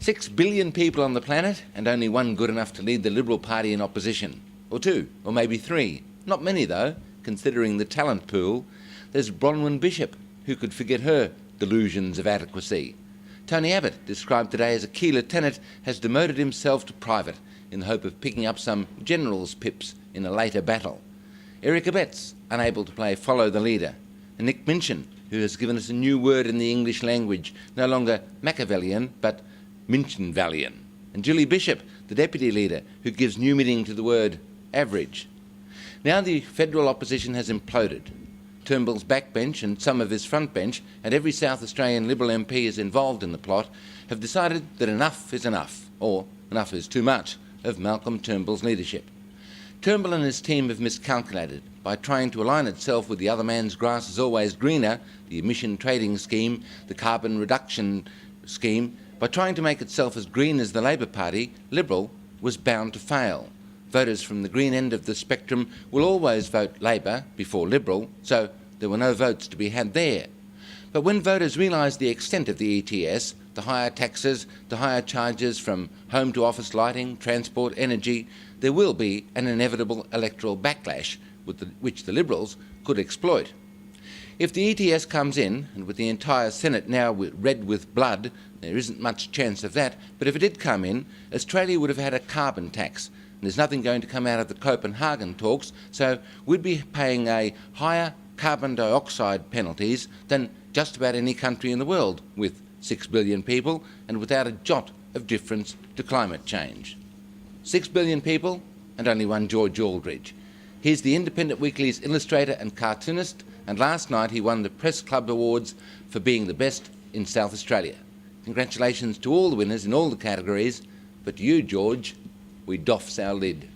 6 billion people on the planet and only one good enough to lead the Liberal Party in opposition. Or two, or maybe three. Not many though, considering the talent pool. There's Bronwyn Bishop, who could forget her delusions of adequacy. Tony Abbott, described today as a key lieutenant, has demoted himself to private in the hope of picking up some general's pips in a later battle. Eric Abetz, unable to play follow the leader. And Nick Minchin, who has given us a new word in the English language, no longer Machiavellian, but Minchinvallian. And Julie Bishop, the deputy leader, who gives new meaning to the word average. Now the federal opposition has imploded. Turnbull's backbench and some of his front bench, and every South Australian Liberal MP is involved in the plot, have decided that enough is enough, or enough is too much, of Malcolm Turnbull's leadership. Turnbull and his team have miscalculated by trying to align itself with the other man's grass is always greener, the emission trading scheme, the carbon reduction scheme. By trying to make itself as green as the Labor Party, Liberal was bound to fail. Voters from the green end of the spectrum will always vote Labor before Liberal, so there were no votes to be had there. But when voters realised the extent of the ETS, the higher taxes, the higher charges from home to office lighting, transport, energy, there will be an inevitable electoral backlash which the Liberals could exploit. If the ETS comes in, and with the entire Senate now red with blood, there isn't much chance of that, but if it did come in, Australia would have had a carbon tax. There's nothing going to come out of the Copenhagen talks, so we'd be paying a higher carbon dioxide penalties than just about any country in the world, with 6 billion people and without a jot of difference to climate change. 6 billion people and only one George Aldridge. He's the Independent Weekly's illustrator and cartoonist, and last night he won the Press Club Awards for being the best in South Australia. Congratulations to all the winners in all the categories, but you, George, we doffs our lid.